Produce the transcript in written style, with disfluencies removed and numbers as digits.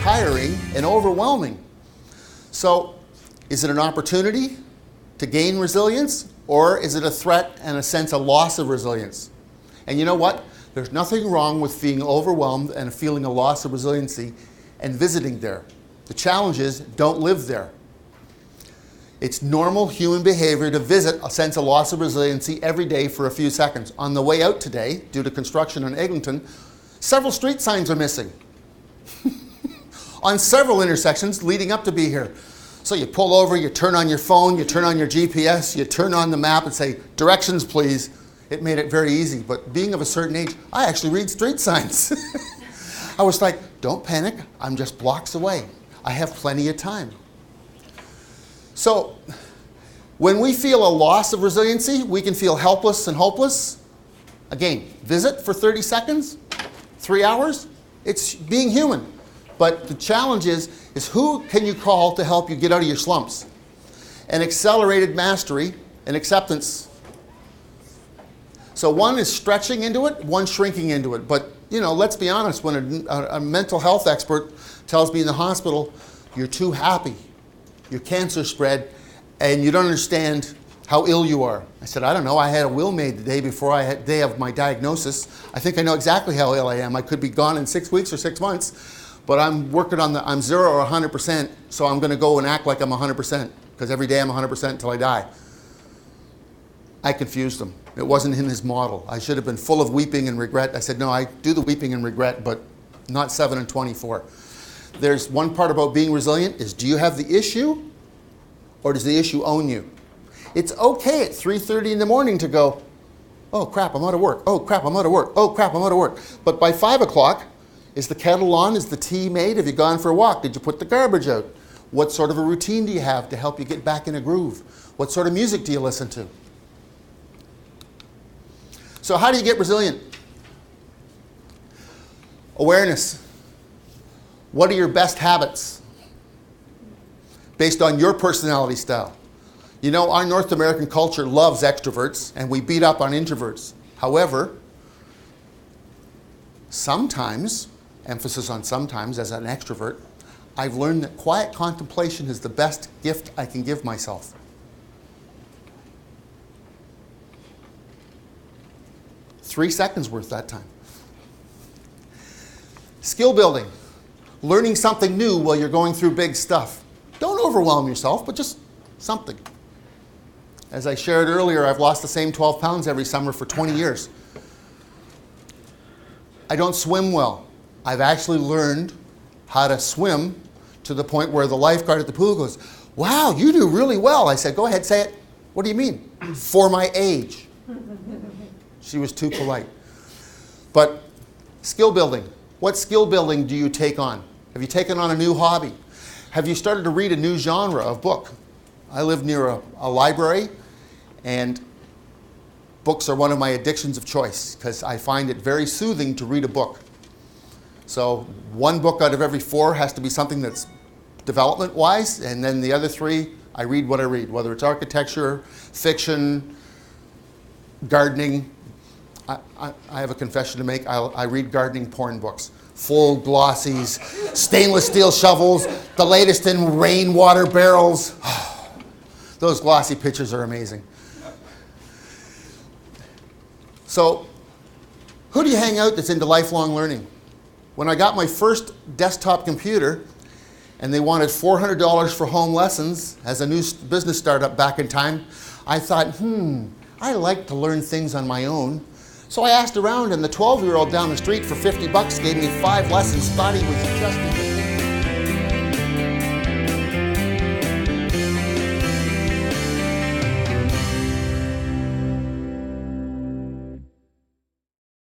tiring and overwhelming. So, is it an opportunity to gain resilience, or is it a threat and a sense of loss of resilience? And you know what? There's nothing wrong with feeling overwhelmed and feeling a loss of resiliency and visiting there. The challenge is, don't live there. It's normal human behavior to visit a sense of loss of resiliency every day for a few seconds. On the way out today, due to construction on Eglinton, several street signs are missing. On several intersections leading up to be here. So you pull over, you turn on your phone, you turn on your GPS, you turn on the map and say, directions please. It made it very easy, but being of a certain age, I actually read street signs. I was like, don't panic, I'm just blocks away. I have plenty of time. So, when we feel a loss of resiliency, we can feel helpless and hopeless. Again, visit for 30 seconds, 3 hours, it's being human. But the challenge is who can you call to help you get out of your slumps? An accelerated mastery and acceptance. So one is stretching into it, one shrinking into it. But, you know, let's be honest, when a mental health expert tells me in the hospital, you're too happy, your cancer spread, and you don't understand how ill you are. I said, I don't know, I had a will made the day before the day of my diagnosis. I think I know exactly how ill I am. I could be gone in 6 weeks or 6 months. But I'm working on I'm 0 or 100%, so I'm going to go and act like I'm 100%, because every day I'm 100% until I die. I confused him. It wasn't in his model. I should have been full of weeping and regret. I said, no, I do the weeping and regret, but not 7 and 24. There's one part about being resilient is, do you have the issue, or does the issue own you? It's okay at 3:30 in the morning to go, oh crap, I'm out of work. Oh crap, I'm out of work. Oh crap, I'm out of work. But by 5 o'clock, is the kettle on? Is the tea made? Have you gone for a walk? Did you put the garbage out? What sort of a routine do you have to help you get back in a groove? What sort of music do you listen to? So how do you get resilient? Awareness. What are your best habits based on your personality style? You know, our North American culture loves extroverts and we beat up on introverts. However, sometimes, emphasis on sometimes as an extrovert, I've learned that quiet contemplation is the best gift I can give myself. Three seconds worth that time. Skill building. Learning something new while you're going through big stuff. Don't overwhelm yourself, but just something. As I shared earlier, I've lost the same 12 pounds every summer for 20 years. I don't swim well. I've actually learned how to swim to the point where the lifeguard at the pool goes, wow, you do really well. I said, go ahead, say it. What do you mean? For my age. She was too polite. But skill building. What skill building do you take on? Have you taken on a new hobby? Have you started to read a new genre of book? I live near a library, and books are one of my addictions of choice because I find it very soothing to read a book. So one book out of every 4 has to be something that's development-wise, and then the other 3, I read what I read, whether it's architecture, fiction, gardening. I have a confession to make. I read gardening porn books. Full glossies, stainless steel shovels, the latest in rainwater barrels. Those glossy pictures are amazing. So, who do you hang out that's into lifelong learning? When I got my first desktop computer and they wanted $400 for home lessons as a new business startup back in time, I thought, I like to learn things on my own. So I asked around, and the 12-year-old down the street for $50 gave me 5 lessons, thought he was just